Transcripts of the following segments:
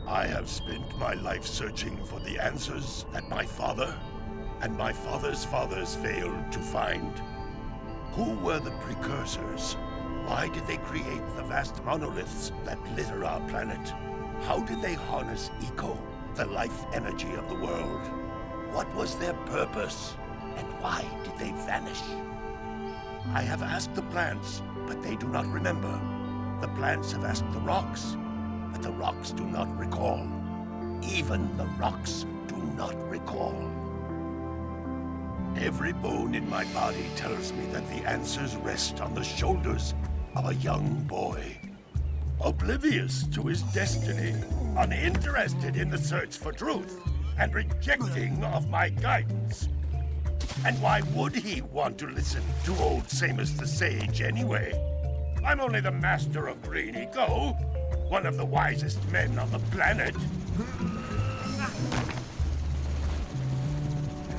I have spent my life searching for the answers that my father and my father's fathers failed to find. Who were the precursors? Why did they create the vast monoliths that litter our planet? How did they harness eco, the life energy of the world? What was their purpose? And why did they vanish? I have asked the plants, but they do not remember. The plants have asked the rocks, but the rocks do not recall. Even the rocks do not recall. Every bone in my body tells me that the answers rest on the shoulders of a young boy. Oblivious to his destiny, uninterested in the search for truth, and rejecting of my guidance. And why would he want to listen to old Samus the Sage anyway? I'm only the master of green eco, one of the wisest men on the planet.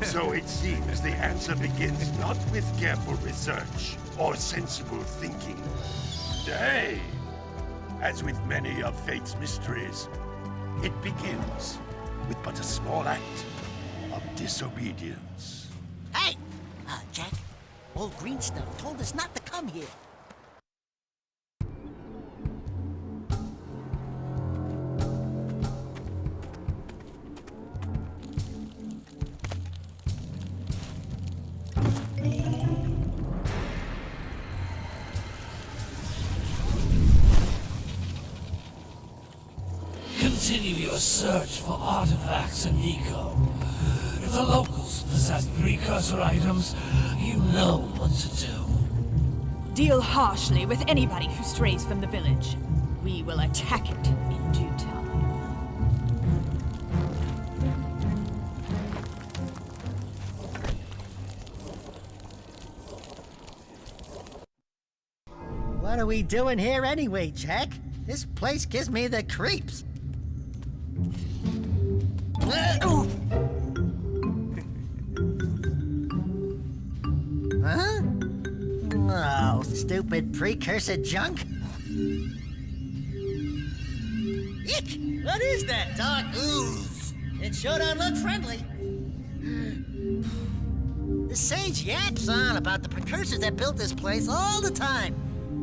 So it seems the answer begins not with careful research or sensible thinking. Nay, as with many of fate's mysteries, it begins with but a small act of disobedience. Hey! Jak, old green stuff told us not to come here. Continue your search for artifacts and eco. If the locals possess precursor items, you know what to do. Deal harshly with anybody who strays from the village. We will attack it in due time. What are we doing here anyway, Jak? This place gives me the creeps. Huh? Oh, stupid precursor junk. Eek! What is that dark ooze? It sure don't look friendly. The sage yaps on about the precursors that built this place all the time.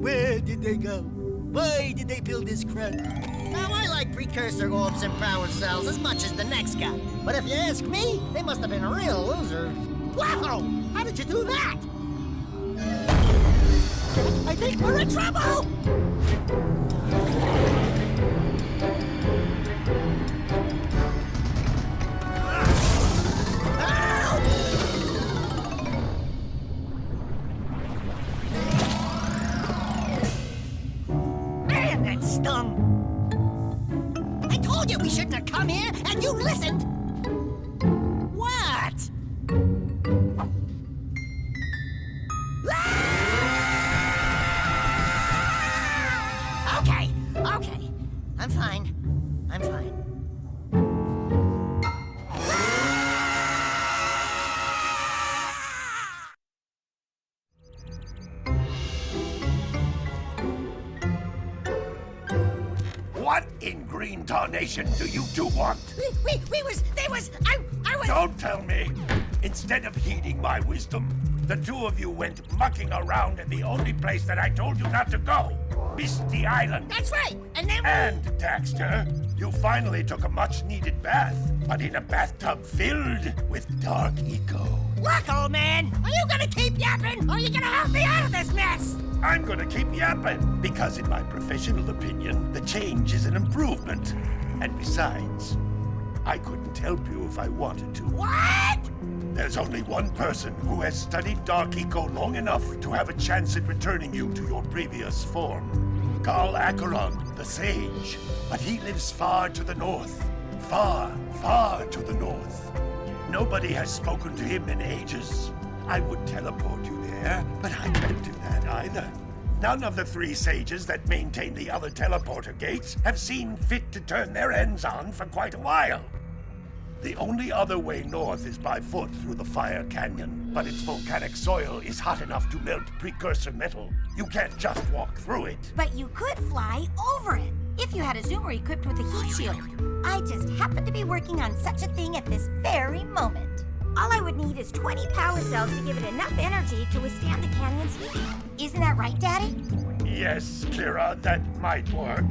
Where did they go? Why did they build this crap? Now, I like precursor orbs and power cells as much as the next guy. But if you ask me, they must have been real losers. Wow! How did you do that? I think we're in trouble! Man, that stung! I told you we shouldn't have come here, and you listened! What? Okay. I'm fine. What in green tarnation do you two want? I was... Don't tell me! Instead of heeding my wisdom, the two of you went mucking around in the only place that I told you not to go. Misty Island. That's right, and then And, Daxter, you finally took a much-needed bath, but in a bathtub filled with dark eco. Look, old man, are you gonna keep yapping, or are you gonna help me out of this mess? I'm gonna keep yapping, because in my professional opinion, the change is an improvement. And besides, I couldn't help you if I wanted to. What? There's only one person who has studied Dark Eco long enough to have a chance at returning you to your previous form. Carl Acheron, the Sage. But he lives far to the north. Far, far to the north. Nobody has spoken to him in ages. I would teleport you there, but I can't do that either. None of the three sages that maintain the other teleporter gates have seen fit to turn their ends on for quite a while. The only other way north is by foot through the Fire Canyon, but its volcanic soil is hot enough to melt precursor metal. You can't just walk through it. But you could fly over it. if you had a zoomer equipped with a heat shield. I just happen to be working on such a thing at this very moment. All I would need is 20 power cells to give it enough energy to withstand the canyon's heat. Isn't that right, Daddy? Yes, Kira, that might work.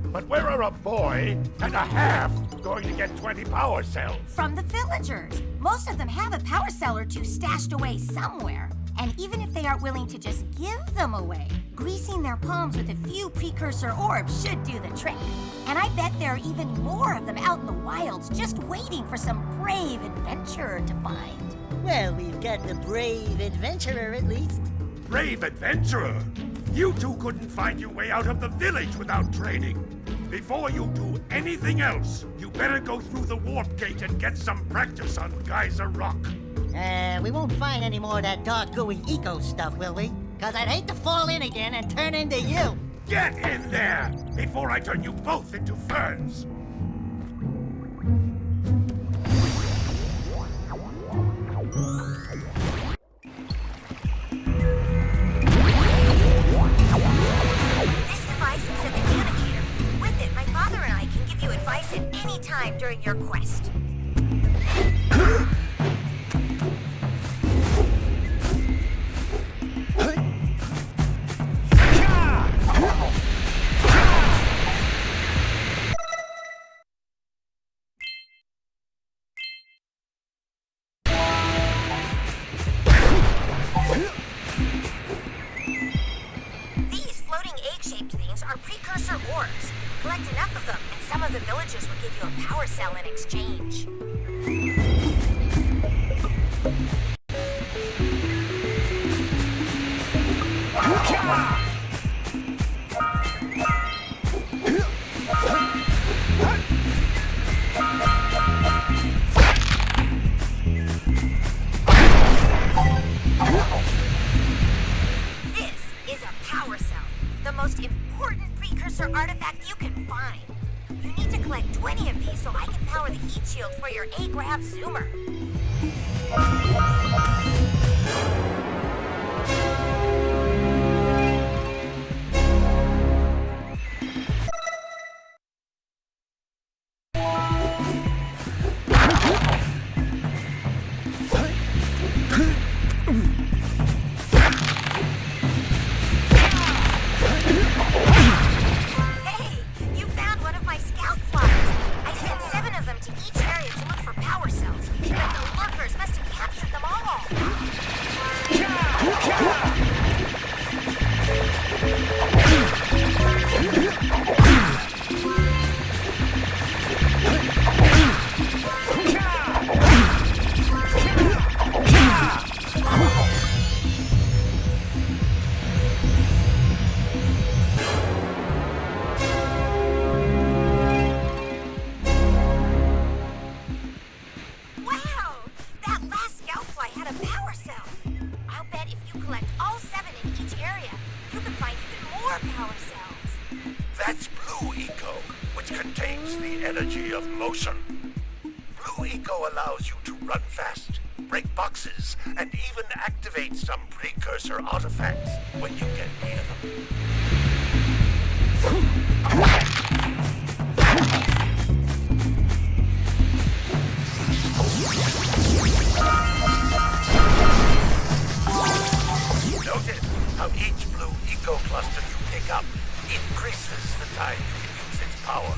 But where are a boy and a half going to get 20 power cells? From the villagers. Most of them have a power cell or two stashed away somewhere. And even if they aren't willing to just give them away, greasing their palms with a few precursor orbs should do the trick. And I bet there are even more of them out in the wilds just waiting for some brave adventurer to find. Well, we've got the brave adventurer at least. Brave adventurer! You two couldn't find your way out of the village without training. Before you do anything else, you better go through the warp gate and get some practice on Geyser Rock. We won't find any more of that dark gooey eco stuff, will we? Cause I'd hate to fall in again and turn into you. Get in there before I turn you both into ferns. This device is a communicator. With it, my father and I can give you advice at any time during your quest. Are precursor orbs. Collect enough of them, and some of the villagers will give you a power cell in exchange. This is a power cell. The most important precursor artifact you can find. You need to collect 20 of these so I can power the heat shield for your A-Grav zoomer. That's Blue Eco, which contains the energy of motion. Blue Eco allows you to run fast, break boxes, and even activate some precursor artifacts when you get near them. Notice how each Blue Eco cluster you pick up increases the time you can use its power.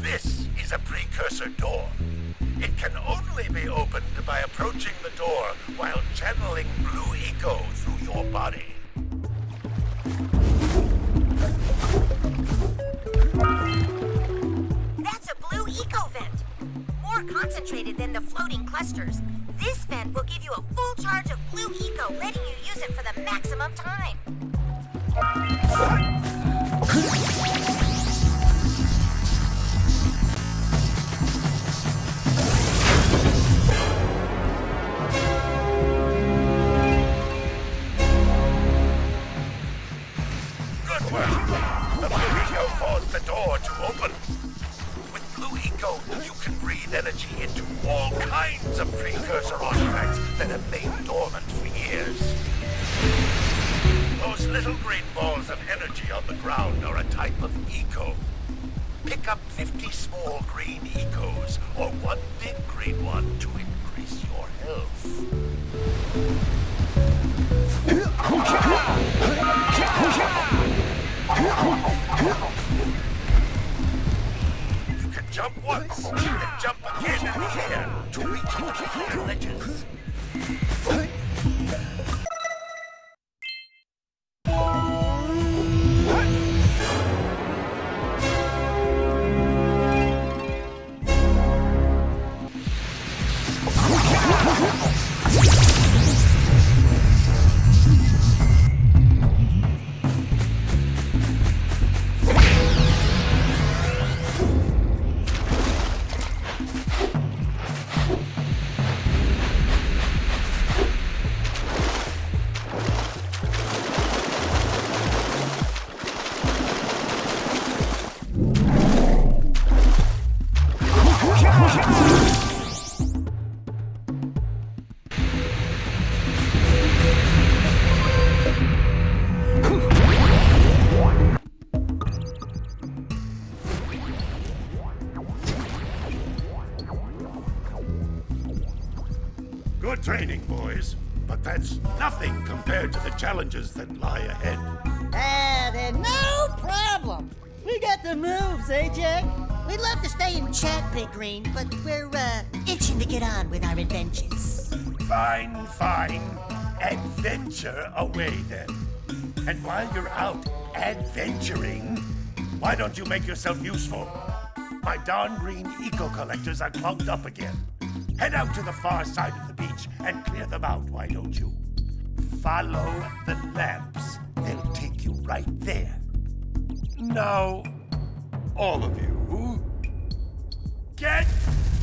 This is a precursor door. It can only be opened by approaching the door while channeling Blue Eco through your body. That's a Blue Eco vent. More concentrated than the floating clusters. This vent will give you a full charge of Blue Eco, letting you use it for the maximum time. the door to open. With Blue Eco, you can breathe energy into all kinds of precursor artifacts that have lain dormant for years. Those little green balls of energy on the ground are a type of eco. Pick up 50 small green ecos, or one big green one to increase your health. You can jump once, then jump again in the air to reach the higher ledges. Good training, boys, but that's nothing compared to the challenges that lie ahead. Then no problem. We got the moves, eh, Jak? We'd love to stay and chat, Big Green, but we're, itching to get on with our adventures. Fine. Adventure away, then. And while you're out adventuring, why don't you make yourself useful? My darn green eco-collectors are clogged up again. Head out to the far side of the beach and clear them out, why don't you? Follow the lamps. They'll take you right there. Now, all of you, get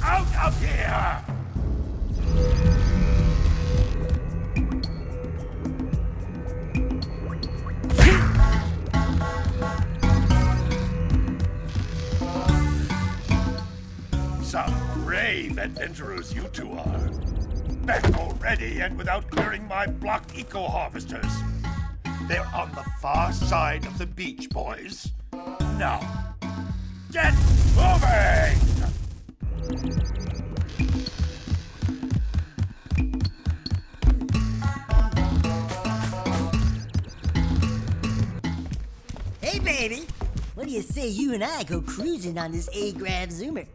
out of here! Some brave adventurers you two are. Back already and without clearing my block eco-harvesters. They're on the far side of the beach, boys. Now, get moving! Hey, baby. What do you say you and I go cruising on this A-Grav Zoomer?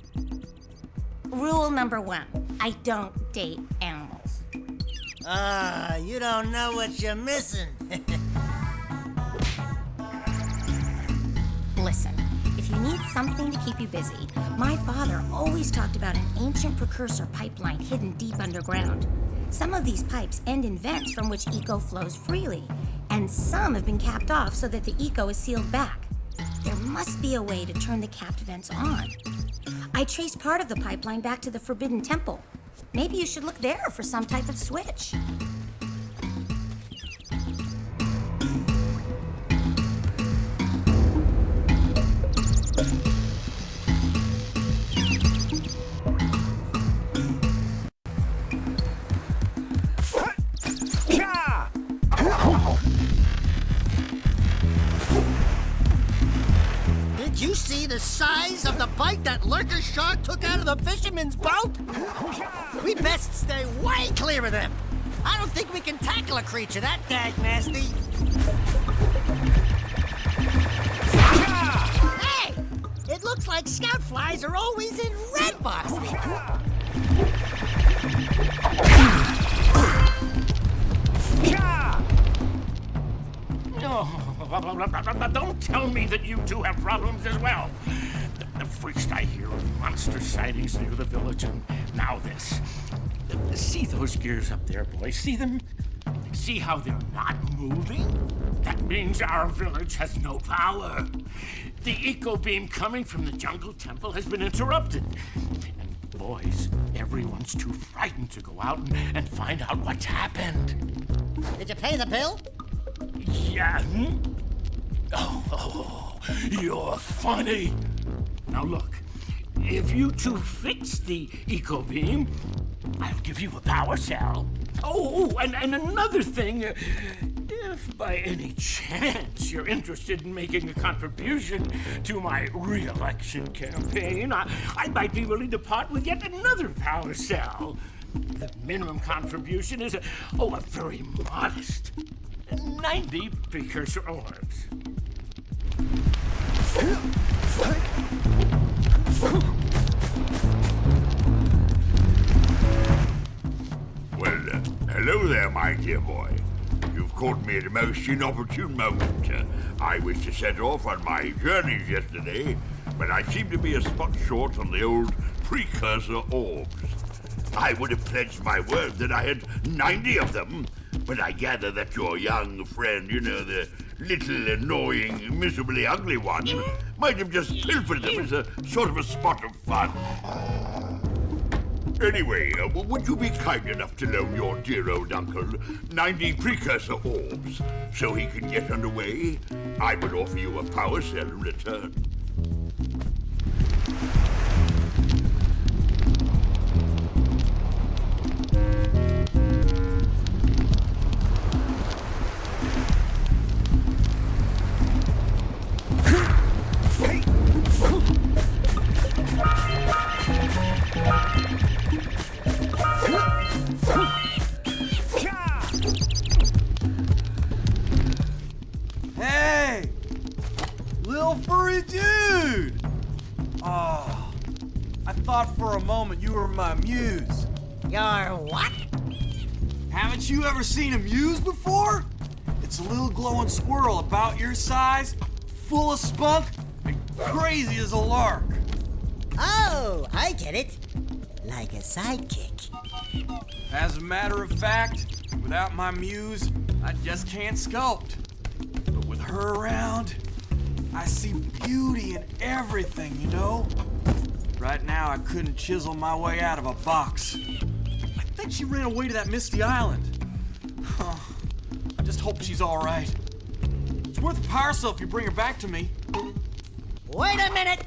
Rule number 1, I don't date animals. You don't know what you're missing. Listen, if you need something to keep you busy, my father always talked about an ancient precursor pipeline hidden deep underground. Some of these pipes end in vents from which eco flows freely, and some have been capped off so that the eco is sealed back. There must be a way to turn the capped vents on. I traced part of the pipeline back to the Forbidden Temple. Maybe you should look there for some type of switch. Did you see the size of the bite that lurker shark took out of the fisherman's boat? We best stay way clear of them. I don't think we can tackle a creature that dag nasty. Hey! It looks like scout flies are always in red boxes. Oh, don't tell me that you two have problems as well. The first I hear of monster sightings near the village, and now this. See those gears up there, boys? See them? See how they're not moving? That means our village has no power. The eco beam coming from the jungle temple has been interrupted. And boys, everyone's too frightened to go out and find out what's happened. Did you pay the bill? Yeah. Oh. you're funny. Now look, if you two fix the eco beam, I'll give you a power cell. Oh, and another thing, if by any chance you're interested in making a contribution to my re-election campaign, I might be willing to part with yet another power cell. The minimum contribution is a very modest 90 precursor orbs. Well, hello there, my dear boy. You've caught me at a most inopportune moment. I was to set off on my journeys yesterday, but I seem to be a spot short on the old precursor orbs. I would have pledged my word that I had 90 of them, but I gather that your young friend, the little annoying, miserably ugly one, might have just pilfered them as a sort of a spot of fun. Anyway, would you be kind enough to loan your dear old uncle 90 precursor orbs so he can get underway? I would offer you a power cell in return. Hey! Little furry dude! Oh, I thought for a moment you were my muse. Your what? Haven't you ever seen a muse before? It's a little glowing squirrel about your size, full of spunk, and crazy as a lark. Oh, I get it. Like a sidekick. As a matter of fact, without my muse, I just can't sculpt. But with her around, I see beauty in everything, Right now, I couldn't chisel my way out of a box. I think she ran away to that misty island. I just hope she's all right. It's worth a power cell if you bring her back to me. Wait a minute!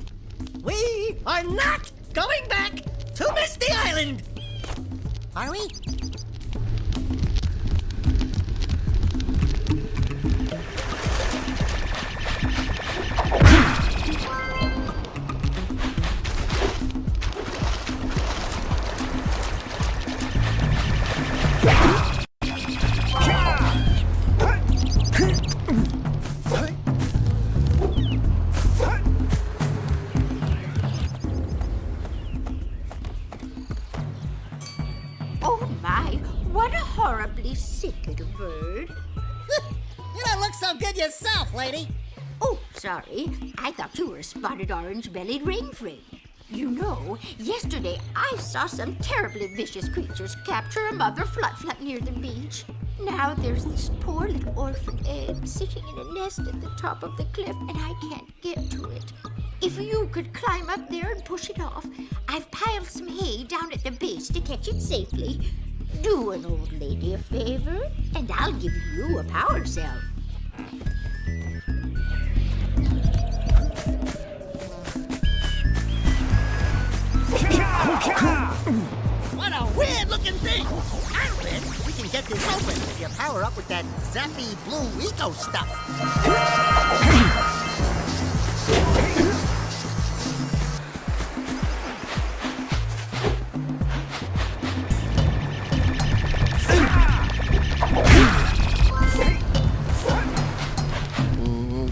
We are not going back to Misty Island! Are we? Oh my, what a horribly sick little bird. You don't look so good yourself, lady. Oh, sorry. I thought you were a spotted orange-bellied rainframe. Yesterday I saw some terribly vicious creatures capture a mother flut near the beach. Now there's this poor little orphan egg sitting in a nest at the top of the cliff, and I can't get to it. If you could climb up there and push it off, I've piled some hay down at the base to catch it safely. Do an old lady a favor, and I'll give you a power cell. What a weird-looking thing! I bet we can get this open if you power up with that zappy blue eco stuff.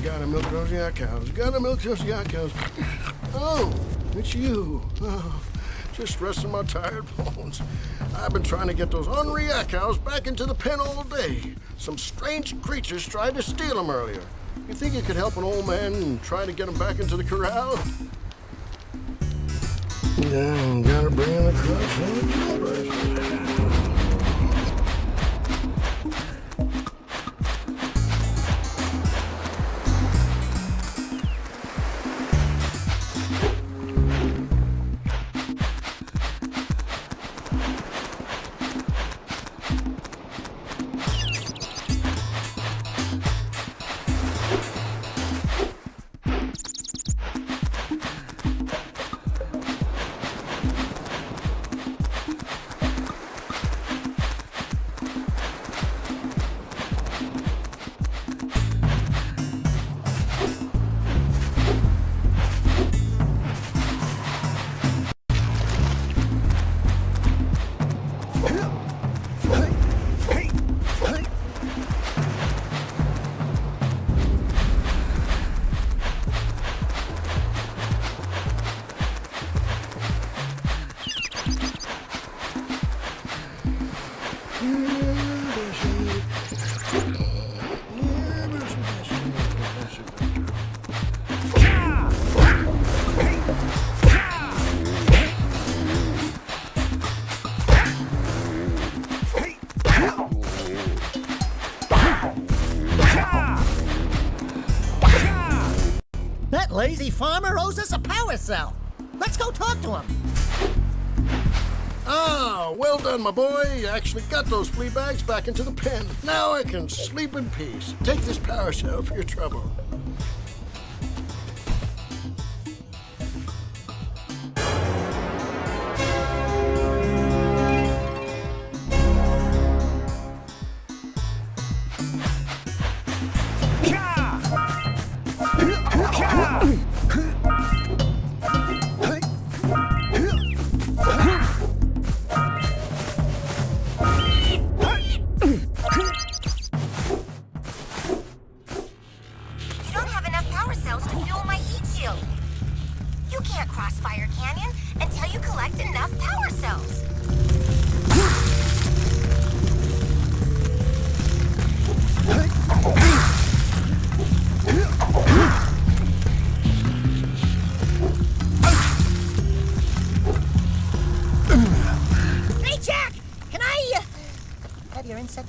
Gotta milk those yak cows. Gotta milk those yak cows. Oh, it's you. Oh, just resting my tired bones. I've been trying to get those ornery yak cows back into the pen all day. Some strange creatures tried to steal them earlier. You think you could help an old man and try to get them back into the corral? Yeah, gotta bring in the crops and the tubers. lazy farmer owes us a power cell. Let's go talk to him. Ah, well done, my boy. You actually got those flea bags back into the pen. Now I can sleep in peace. Take this power cell for your trouble.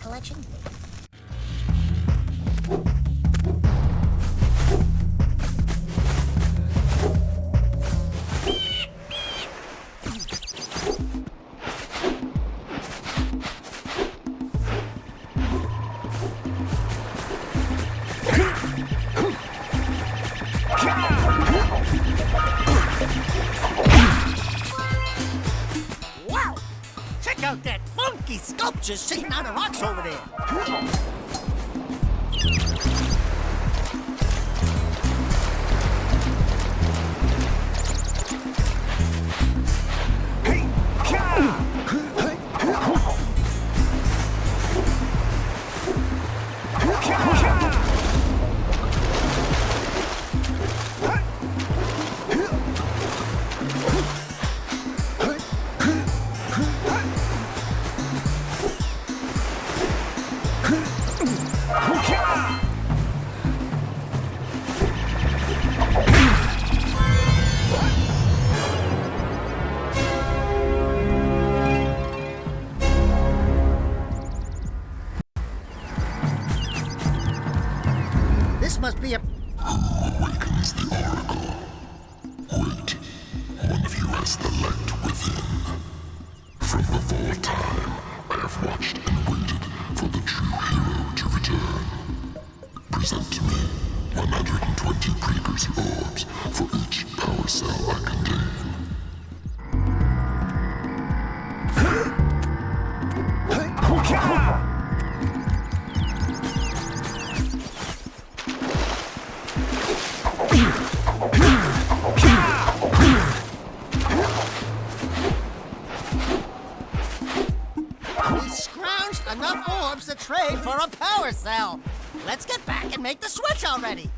Collection? Wow! Check out that funky sculpture sitting on the rocks over there. Must be a... Who awakens the oracle? Wait, one of you has the light within. From before time, I have watched and waited for the true hero to return. Present to me 120 precursor orbs for each power cell I contain. Enough orbs to trade for a power cell. Let's get back and make the switch already.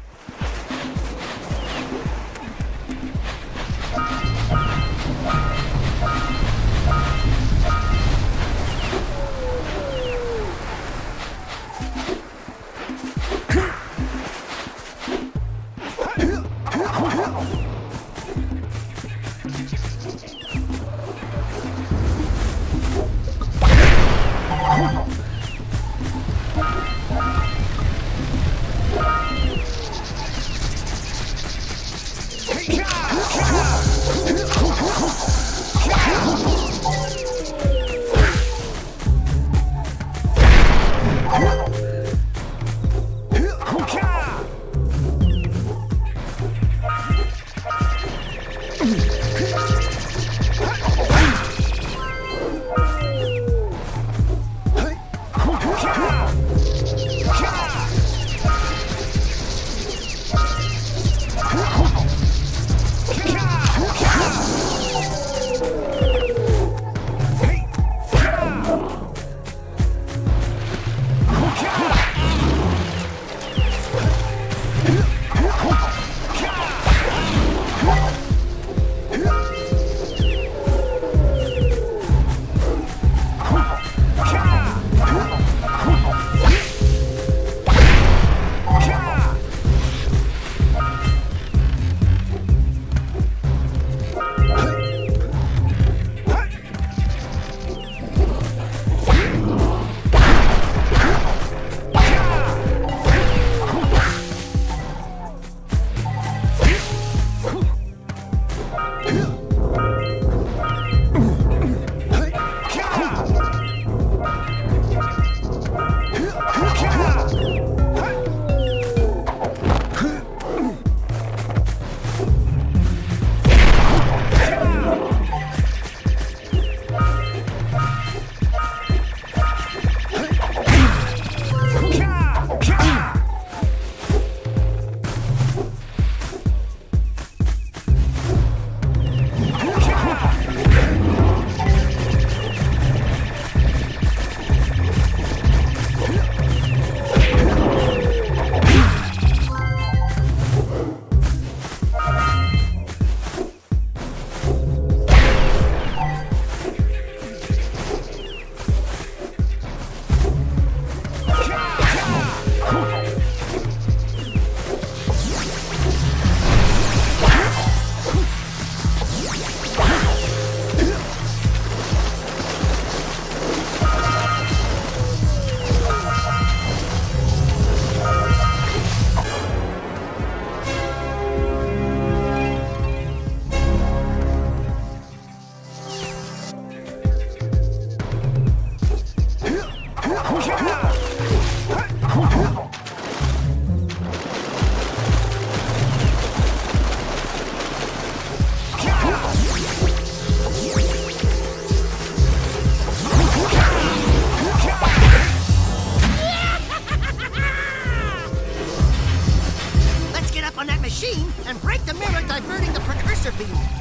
the mirror diverting the precursor beam.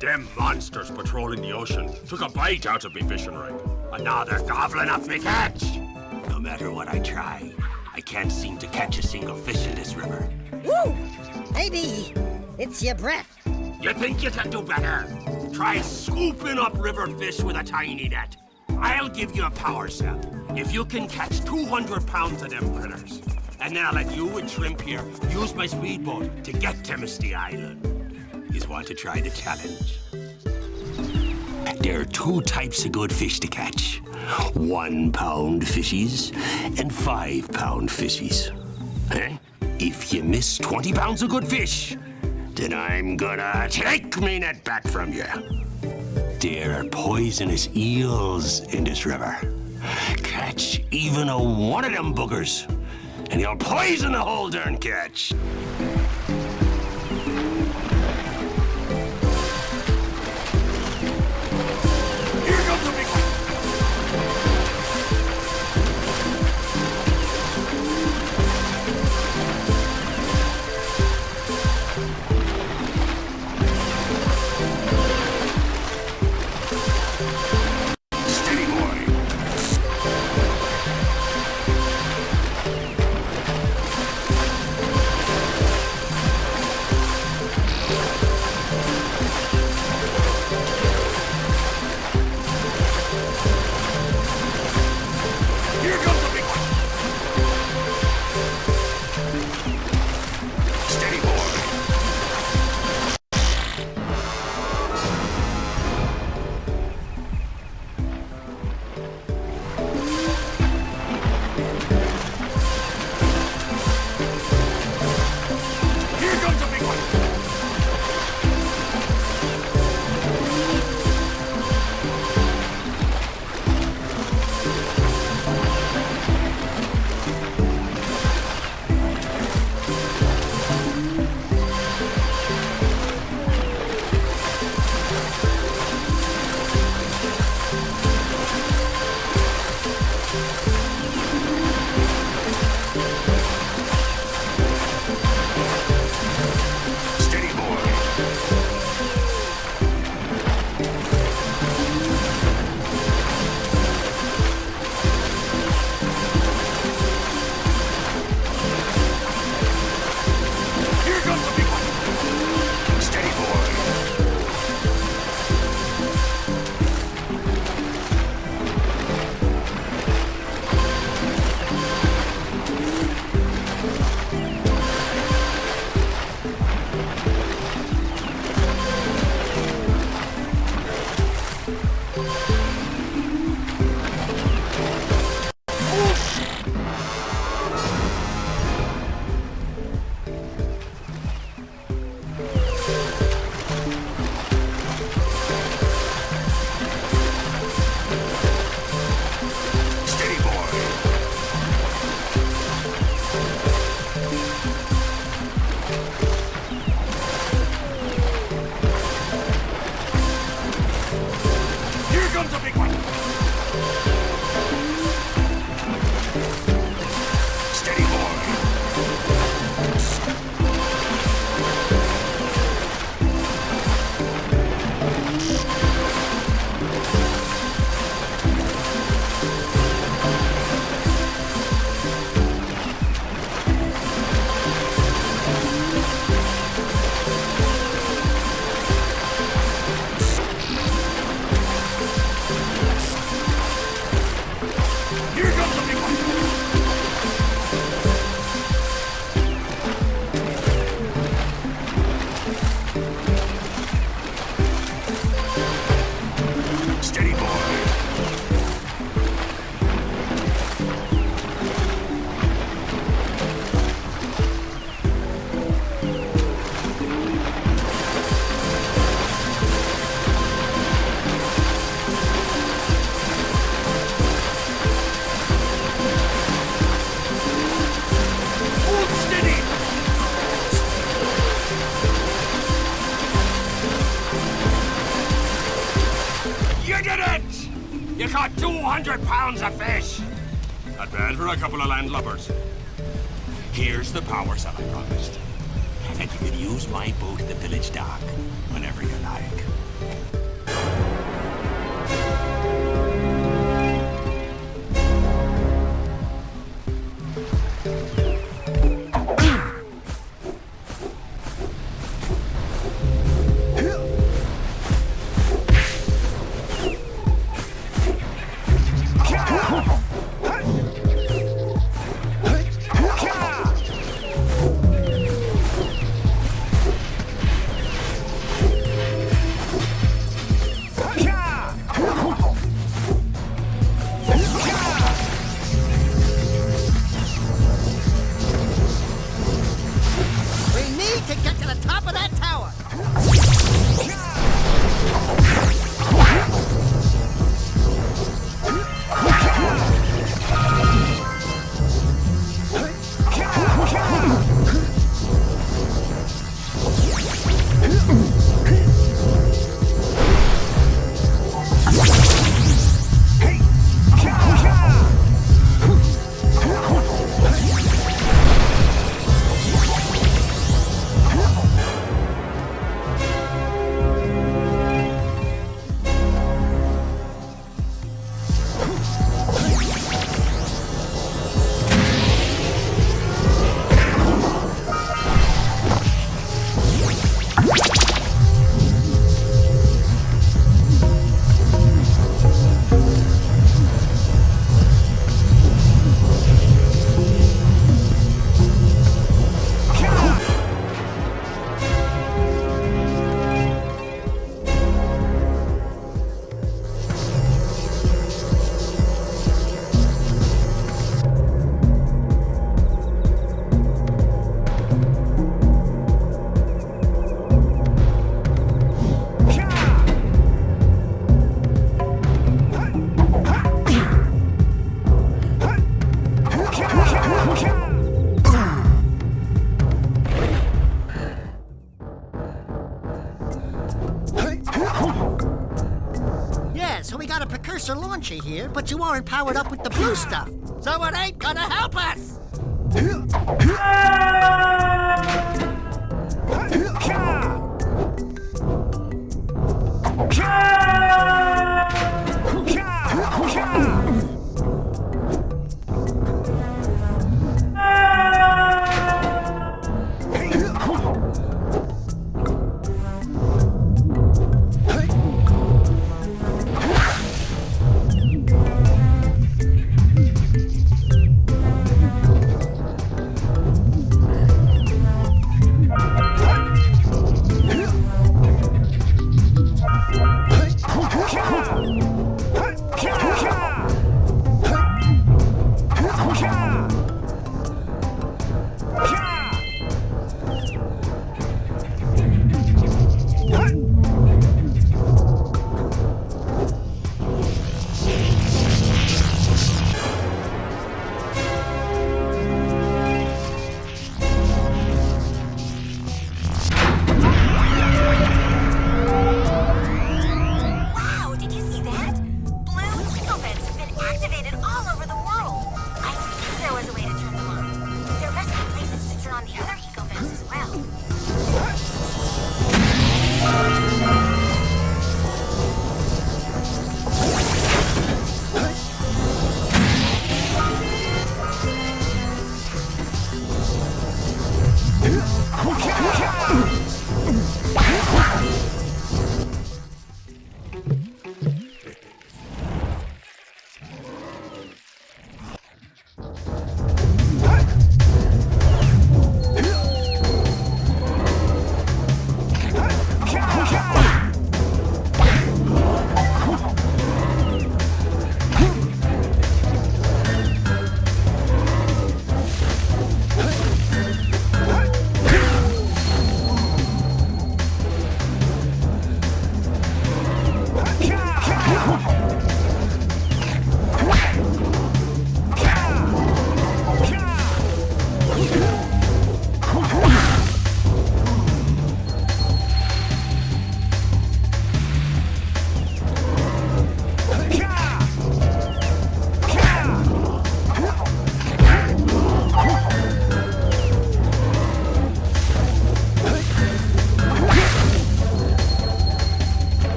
Them monsters patrolling the ocean took a bite out of me fishing rig. And now they're gobbling up me catch. No matter what I try, I can't seem to catch a single fish in this river. Woo! Maybe it's your breath. You think you can do better? Try scooping up river fish with a tiny net. I'll give you a power cell if you can catch 200 pounds of them critters. And then I'll let you and Shrimp here use my speedboat to get to Misty Island. You want to try the challenge? There are two types of good fish to catch. 1 pound fishies and 5 pound fishies. Eh? If you miss 20 pounds of good fish, then I'm gonna take me net back from you. There are poisonous eels in this river. Catch even one of them boogers, and you'll poison the whole darn catch. pounds of fish. Not bad for a couple of landlubbers. Here's the power cell I promised. And you can use my boat at the village dock whenever you like. Precursor launchy here, but you aren't powered up with the blue stuff, so it ain't gonna help us!